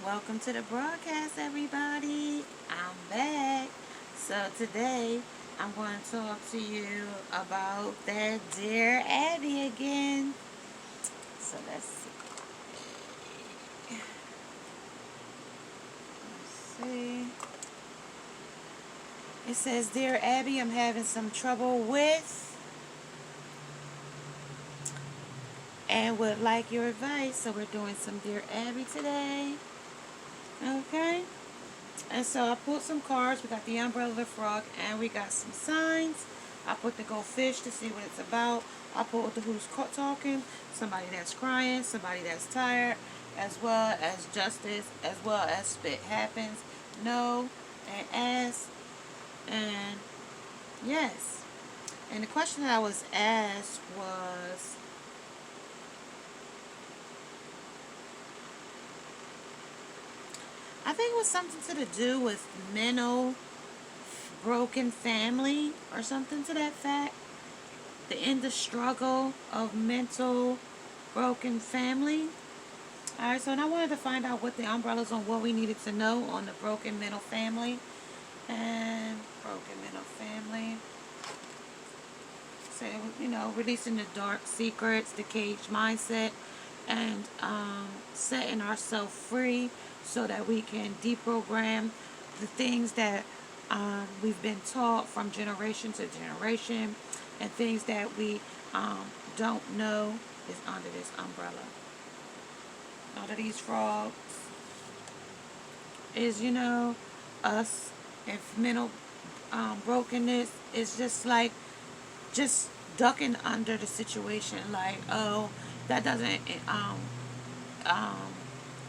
Welcome to the broadcast, everybody. I'm back. So today I'm going to talk to you about that Dear Abby again. So let's see. Let's see. It says, Dear Abby, I'm having some trouble with and would like your advice. So we're doing some Dear Abby today. Okay. And so I pulled some cards. We got the umbrella, the frog, and we got some signs. I put the go fish to see what it's about. I pulled the who's talking, somebody that's crying, somebody that's tired, as well as justice, as well as spit happens, no, and ask, and yes. And the question that I was asked was, I think it was something to do with mental broken family or something to that fact. The end the struggle of mental broken family. Alright, so I wanted to find out what the umbrellas on what we needed to know on the broken mental family. And broken mental family. So, releasing the dark secrets, the cage mindset, and setting ourselves free so that we can deprogram the things that we've been taught from generation to generation, and things that we don't know is under this umbrella. Under these frogs is, us. If mental brokenness is just like, just ducking under the situation, like, oh, that doesn't, um,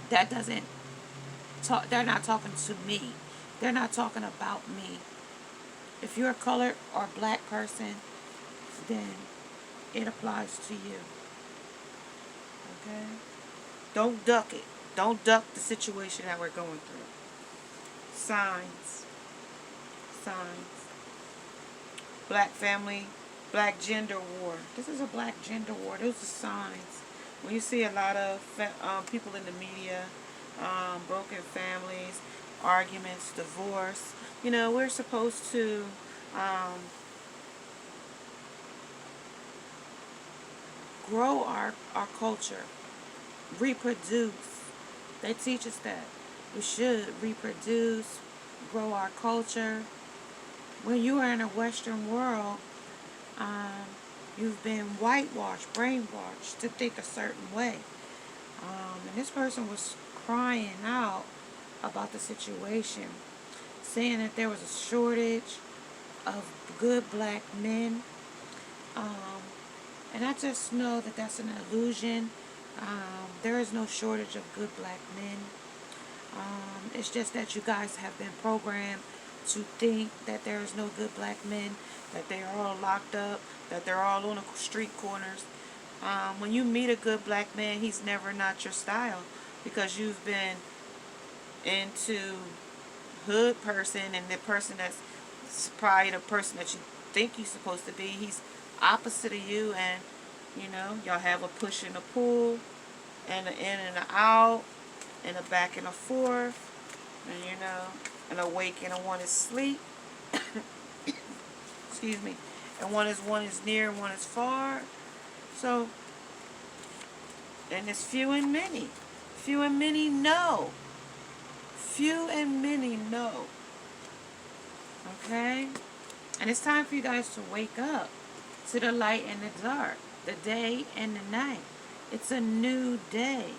that doesn't talk, they're not talking to me. They're not talking about me. If you're a colored or black person, then it applies to you. Okay? Don't duck it. Don't duck the situation that we're going through. Signs. Signs. Black family, black gender war. This is a black gender war. Those are signs. When you see a lot of people in the media, broken families, arguments, divorce, we're supposed to grow our culture, reproduce. They teach us that we should reproduce, grow our culture. When you are in a Western world, um, you've been whitewashed, brainwashed to think a certain way. And this person was crying out about the situation, saying that there was a shortage of good black men. Um, and I just know that that's an illusion. There is no shortage of good black men. It's just that you guys have been programmed to think that there is no good black men, that they are all locked up, that they're all on the street corners. When you meet a good black man, he's never not your style, because you've been into hood person, and the person that's probably the person that you think you're supposed to be, he's opposite of you, and y'all have a push and a pull, and an in and an out, and a back and a forth, and an awake and a one is sleep. Excuse me. And one is near and one is far. So, and it's few and many. Few and many know. Few and many know. Okay? And it's time for you guys to wake up to the light and the dark, the day and the night. It's a new day.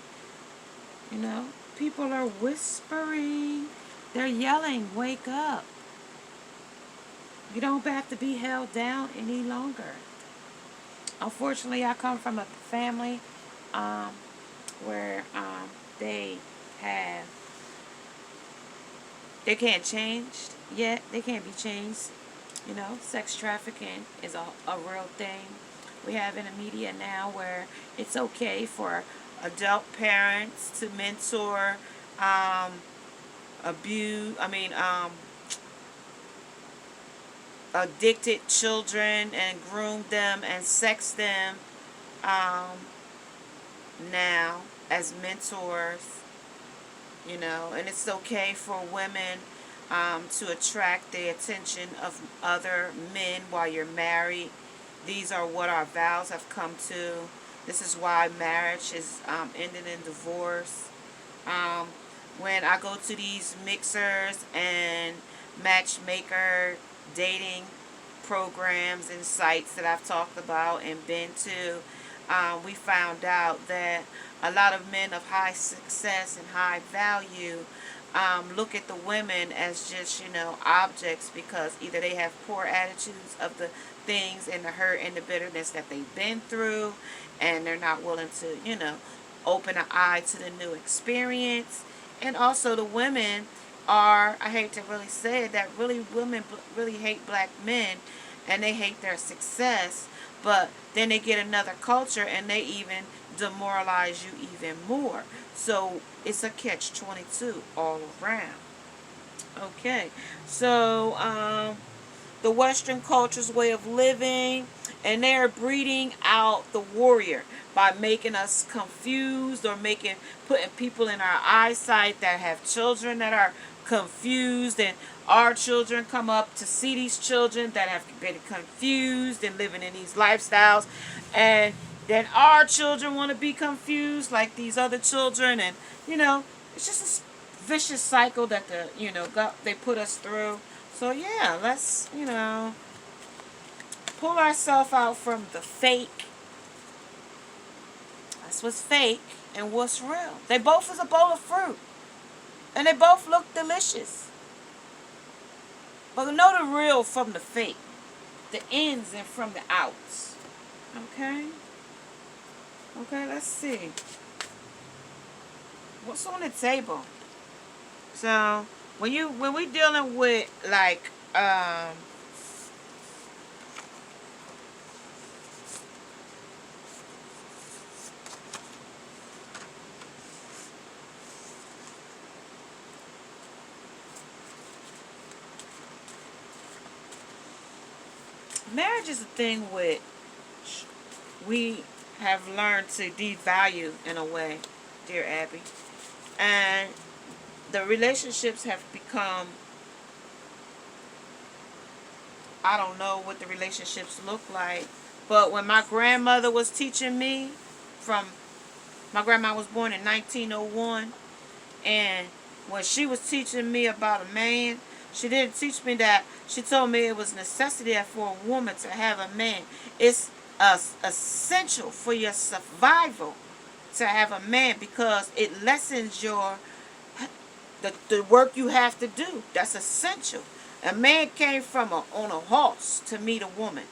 People are whispering. They're yelling, wake up. You don't have to be held down any longer. Unfortunately, I come from a family where they have, they can't change yet. They can't be changed. Sex trafficking is a real thing. We have in the media now where it's okay for adult parents to mentor, abuse, addicted children and groom them and sex them now as mentors. And it's okay for women to attract the attention of other men while you're married. These are what our vows have come to. This is why marriage is ending in divorce. Um, when I go to these mixers and matchmaker dating programs and sites that I've talked about and been to, we found out that a lot of men of high success and high value look at the women as just, objects, because either they have poor attitudes of the things and the hurt and the bitterness that they've been through, and they're not willing to, open an eye to the new experience. And also the women are, I hate to really say it, that really women really hate black men, and they hate their success, but then they get another culture and they even demoralize you even more. So it's a catch-22 all around. Okay, so the Western culture's way of living, and they're breeding out the warrior by making us confused, or putting people in our eyesight that have children that are confused, and our children come up to see these children that have been confused and living in these lifestyles, and then our children want to be confused like these other children, and it's just a vicious cycle that they put us through. So yeah, let's pull ourselves out from the fake. That's what's fake and what's real. They both is a bowl of fruit, and they both look delicious. But know the real from the fake, the ins and from the outs. Okay. Okay, let's see. What's on the table? So when we dealing with like marriage is a thing which we have learned to devalue in a way, dear Abby. And the relationships have become, I don't know what the relationships look like, but when my grandmother was teaching me, my grandma was born in 1901, and when she was teaching me about a man, she didn't teach me that. She told me it was necessity for a woman to have a man. It's essential for your survival to have a man, because it lessens the work you have to do. That's essential. A man came on a horse to meet a woman,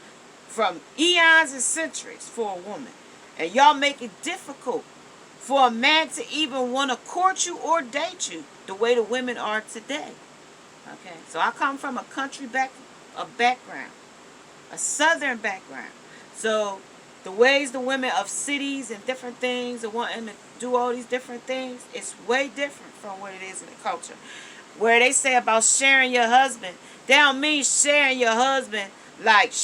from eons and centuries for a woman, and y'all make it difficult for a man to even want to court you or date you the way the women are today. Okay, so I come from a country background, a southern background. So the ways the women of cities and different things are wanting to do all these different things, it's way different from what it is in the culture. Where they say about sharing your husband, they don't mean sharing your husband like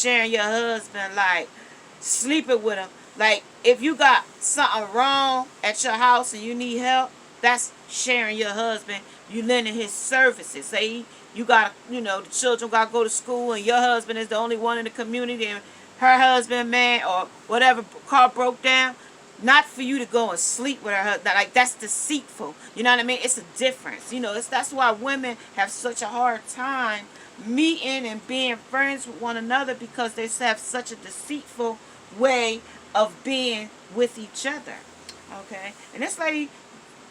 sleeping with him. Like if you got something wrong at your house and you need help, that's sharing your husband. You lending his services. Say you got, the children got to go to school, and your husband is the only one in the community, and her husband, man, or whatever, car broke down. Not for you to go and sleep with her husband. Like, that's deceitful. You know what I mean? It's a difference. That's why women have such a hard time meeting and being friends with one another, because they have such a deceitful way of being with each other. Okay? And this lady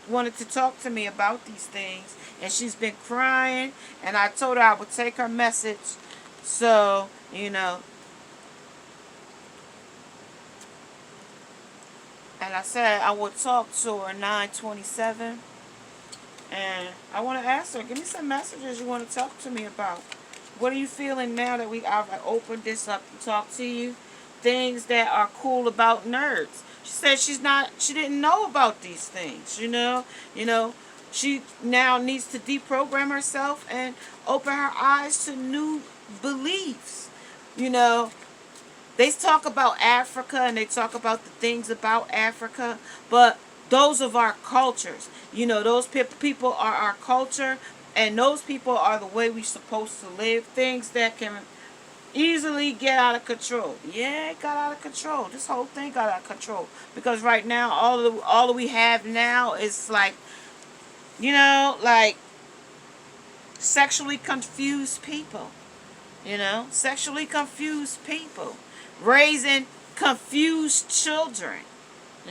wanted to talk to me about these things, and she's been crying, and I told her I would take her message. So, and I said I would talk to her 9/27, and I want to ask her, give me some messages you want to talk to me about. What are you feeling now that I've opened this up to talk to you? Things that are cool about nerds. She said she didn't know about these things, She now needs to deprogram herself and open her eyes to new beliefs. They talk about Africa, and they talk about the things about Africa, but Those of our cultures. You know, those people are our culture, and those people are the way we're supposed to live. Things that can easily get out of control. Yeah, it got out of control. This whole thing got out of control. Because right now, all that we have now is like, you know, like sexually confused people. You know, sexually confused people. Raising confused children.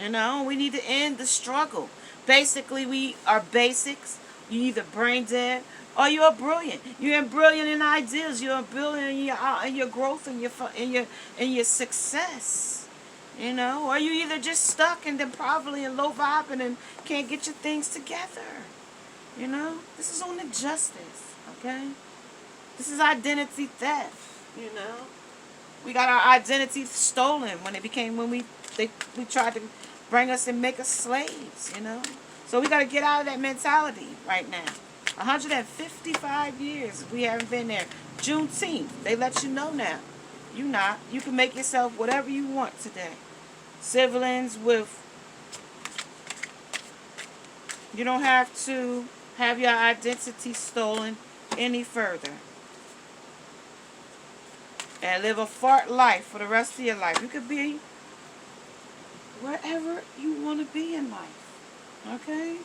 You know, we need to end the struggle. Basically, we are basics. You either brain dead or you are brilliant. You're brilliant in ideas. You're brilliant in your growth and in your success. You know, or you either just stuck and then probably in low vibing and can't get your things together. You know, this is on injustice. Okay, this is identity theft. You know, we got our identity stolen when we tried to bring us and make us slaves, you know. So we got to get out of that mentality right now. 155 years we haven't been there. Juneteenth, they let you know now. You can make yourself whatever you want today. Siblings with, you don't have to have your identity stolen any further. And live a fart life for the rest of your life. You could be wherever you want to be in life. Okay?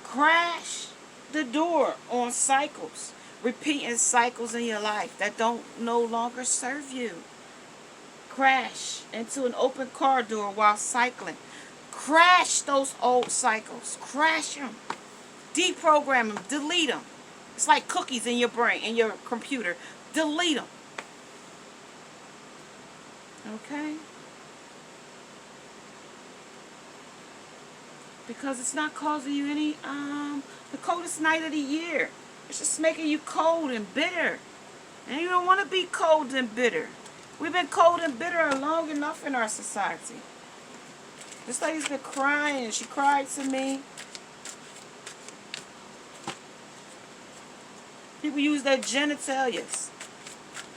Crash the door on cycles. Repeating cycles in your life that don't no longer serve you. Crash into an open car door while cycling. Crash those old cycles. Crash them. Deprogram them. Delete them. It's like cookies in your brain, in your computer. Delete them. Okay? Because it's not causing you any, the coldest night of the year. It's just making you cold and bitter. And you don't want to be cold and bitter. We've been cold and bitter long enough in our society. This lady's been crying. She cried to me. People use their genitalia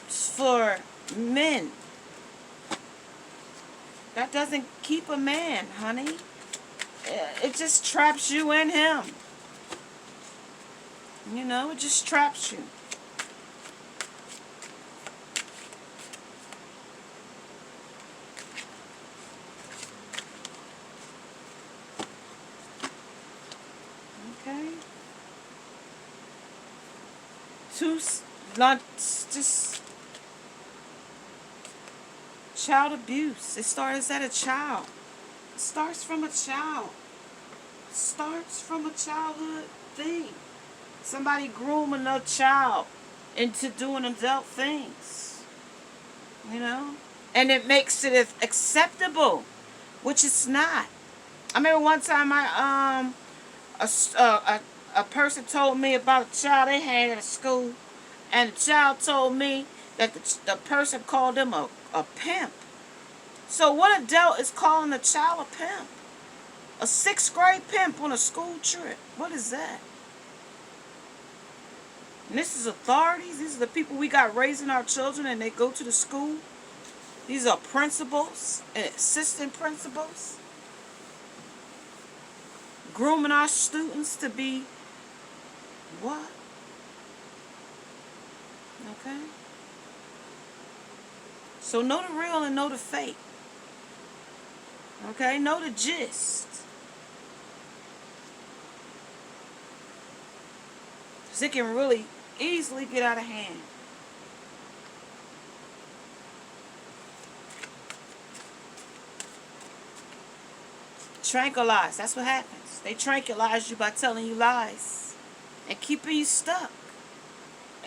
for men. That doesn't keep a man, honey. It just traps you in him. You know, it just traps you. Okay. Just child abuse. It starts at a child. It starts from a child. It starts from a childhood thing. Somebody grooming a child into doing adult things. You know? And it makes it acceptable, which it's not. I remember one time a person told me about a child they had at school, and the child told me that the person called him a pimp. So what adult is calling a child a pimp? A 6th grade pimp on a school trip. What is that? And this is authorities. These are the people we got raising our children, and they go to the school. These are principals and assistant principals. Grooming our students to be what? Okay? So know the real and know the fake. Okay? Know the gist. Because it can really easily get out of hand. Tranquilize. That's what happens. They tranquilize you by telling you lies and keeping you stuck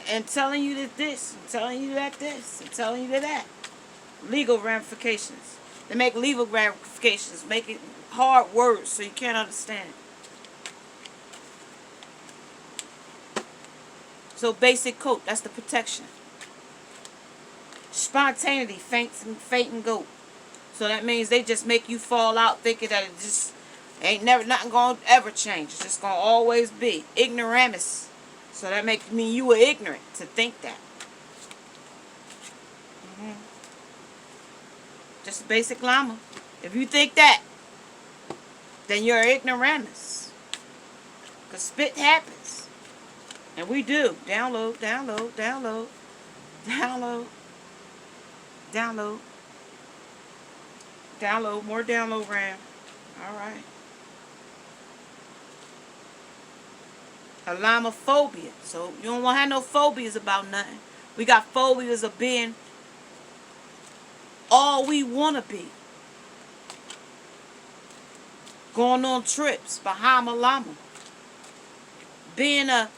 and telling you that this and telling you that this and telling you that. Legal ramifications. They make legal ramifications, make it hard words so you can't understand. So basic coat, that's the protection. Spontaneity, faint and go. So that means they just make you fall out thinking that it just ain't nothing gonna ever change. It's just gonna always be. Ignoramus. So that makes me you were ignorant to think that. Just a basic llama. If you think that, then you're ignoramus. Because spit happens. And we do. Download, download, download, download, download, download, more download RAM. Alright. Alamophobia. So you don't want to have no phobias about nothing. We got phobias of being all we want to be. Going on trips, Bahama Llama. Being a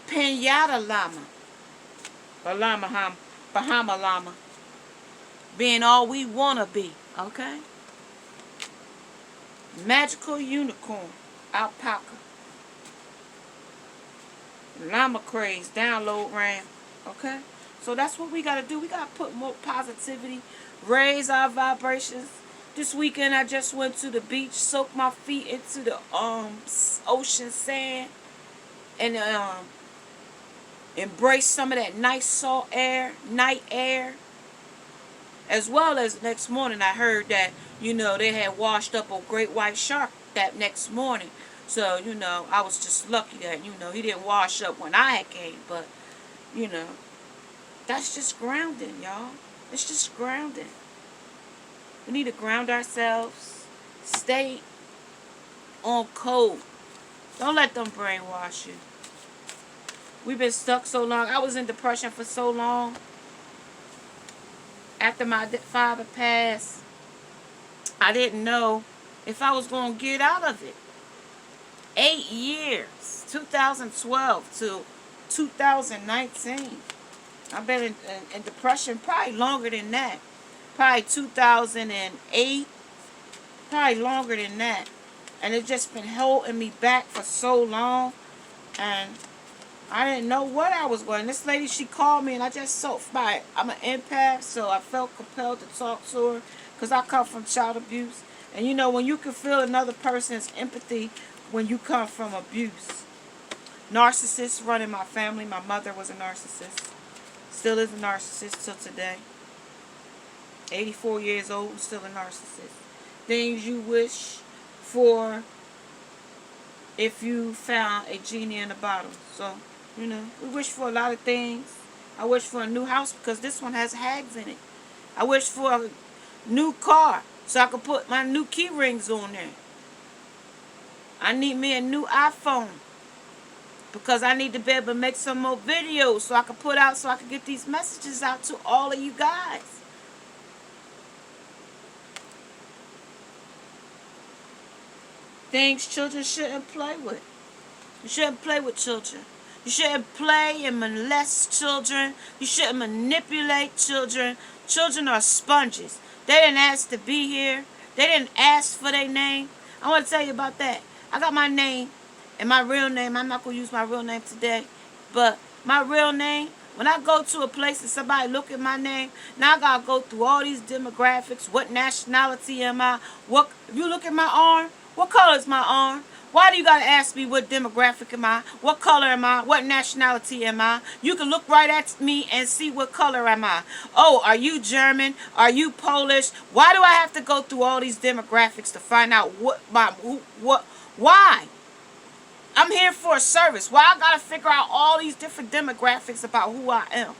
Pinata Llama. Bahama Llama. Being all we want to be. Okay? Magical Unicorn. Alpaca. Llama Craze. Download RAM. Okay? So that's what we got to do. We got to put more positivity. Raise our vibrations. This weekend I just went to the beach. Soaked my feet into the ocean sand. And embraced some of that nice salt air. Night air. As well as next morning I heard that, they had washed up a great white shark that next morning. So, I was just lucky that, he didn't wash up when I had came. But, that's just grounding, y'all. It's just grounding. We need to ground ourselves. Stay on code. Don't let them brainwash you. We've been stuck so long. I was in depression for so long. After my father passed, I didn't know if I was going to get out of it. 8 years, 2012 to 2019. I've been in depression probably longer than that. Probably 2008. Probably longer than that. And it's just been holding me back for so long. And I didn't know what I was going. This lady, she called me and I just I'm an empath, so I felt compelled to talk to her because I come from child abuse. And when you can feel another person's empathy when you come from abuse. Narcissists running my family. My mother was a narcissist. Still is a narcissist till today. 84 years old, still a narcissist. Things you wish for if you found a genie in a bottle. So, we wish for a lot of things. I wish for a new house because this one has hags in it. I wish for a new car so I could put my new key rings on there. I need me a new iPhone because I need to be able to make some more videos so I can put out, so I can get these messages out to all of you guys. Things children shouldn't play with. You shouldn't play with children. You shouldn't play and molest children. You shouldn't manipulate children. Children are sponges. They didn't ask to be here. They didn't ask for their name. I want to tell you about that. I got my name and my real name. I'm not going to use my real name today. But my real name, when I go to a place and somebody look at my name, now I got to go through all these demographics. What nationality am I? If you look at my arm, what color is my arm? Why do you got to ask me what demographic am I? What color am I? What nationality am I? You can look right at me and see what color am I. Oh, are you German? Are you Polish? Why do I have to go through all these demographics to find out why? I'm here for a service. Why I got to figure out all these different demographics about who I am?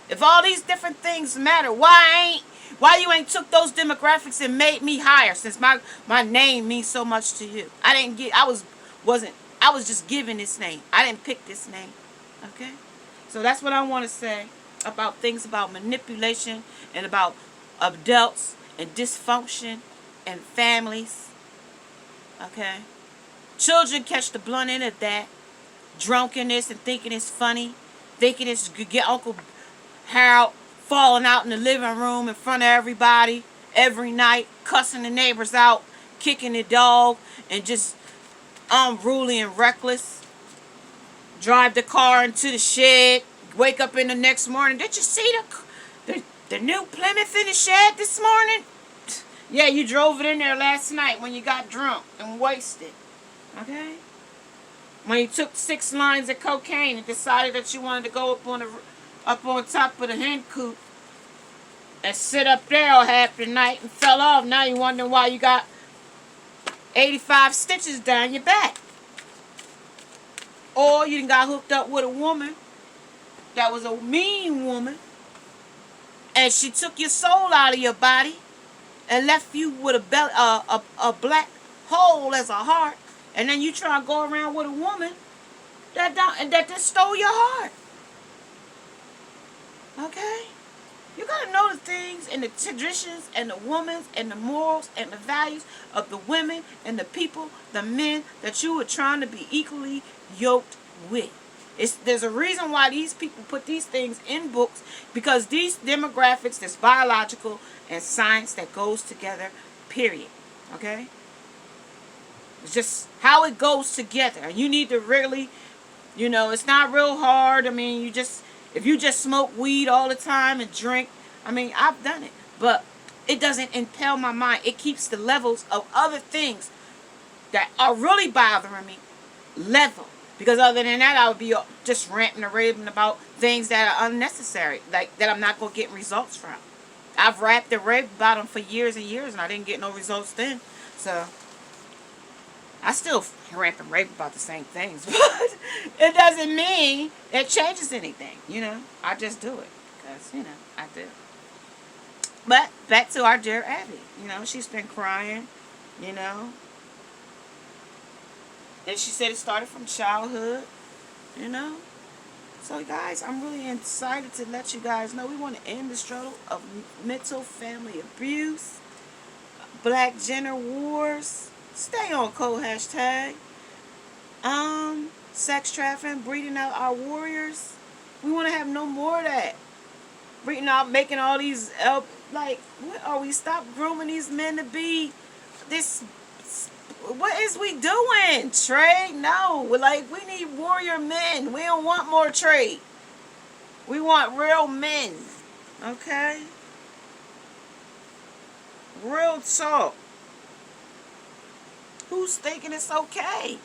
If all these different things matter, why you ain't took those demographics and made me higher, since my name means so much to you? I was just given this name. I didn't pick this name. Okay? So that's what I want to say about things about manipulation and about adults and dysfunction and families. Okay? Children catch the blunt end of that. Drunkenness and thinking it's funny. Thinking it's get Uncle Harold falling out in the living room in front of everybody every night, cussing the neighbors out, kicking the dog, and just unruly and reckless. Drive the car into the shed, wake up in the next morning. Did you see the new Plymouth in the shed this morning? Yeah, you drove it in there last night when you got drunk and wasted. Okay? When you took 6 lines of cocaine and decided that you wanted to go up on top of the hen coop and sit up there all half the night and fell off. Now you wondering why you got 85 stitches down your back. Or you done got hooked up with a woman that was a mean woman, and she took your soul out of your body and left you with a black hole as a heart, and then you try to go around with a woman that just stole your heart. Okay? You gotta know the things and the traditions and the women and the morals and the values of the women and the people, the men that you were trying to be equally yoked with. There's a reason why these people put these things in books, because these demographics, there's biological and science that goes together, period. Okay? It's just how it goes together. And you need to really, it's not real hard. I mean, if you just smoke weed all the time and drink, I mean, I've done it. But it doesn't impel my mind. It keeps the levels of other things that are really bothering me level. Because other than that, I would be just ranting and raving about things that are unnecessary, like that I'm not going to get results from. I've rapped and raved about them for years and years, and I didn't get no results then. So I still rant and rave about the same things, but it doesn't mean it changes anything. I just do it because I do. But back to our dear Abby. She's been crying. And she said it started from childhood, So, guys, I'm really excited to let you guys know we want to end the struggle of mental family abuse, black gender wars, stay on code hashtag, sex trafficking, breeding out our warriors. We want to have no more of that. Breeding out, making all these, what are we? Stop grooming these men to be this. What is we doing? Trade? No. We need warrior men. We don't want more trade. We want real men. Okay? Real talk. Who's thinking it's okay?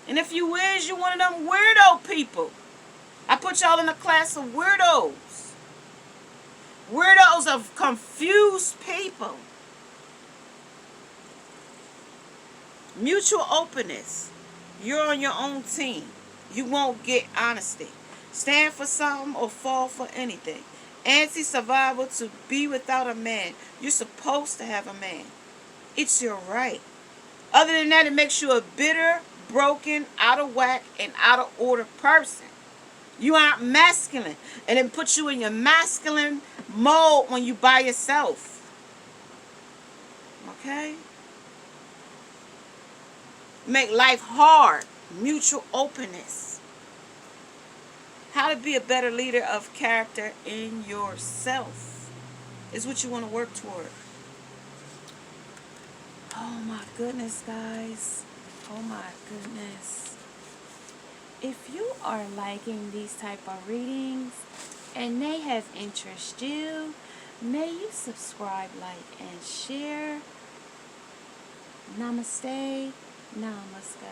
And if you is, you one of them weirdo people. I put y'all in a class of weirdos. Weirdos of confused people. Mutual openness. You're on your own team. You won't get honesty. Stand for something or fall for anything. Anti-survival, to be without a man. You're supposed to have a man. It's your right. Other than that, it makes you a bitter, broken, out of whack, and out of order person. You aren't masculine. And it puts you in your masculine mode when you by yourself. Okay? Make life hard. Mutual openness. How to be a better leader of character in yourself is what you want to work toward. Oh my goodness, guys. Oh my goodness. If you are liking these type of readings and they have interested you, may you subscribe, like, and share. Namaste. Namaste.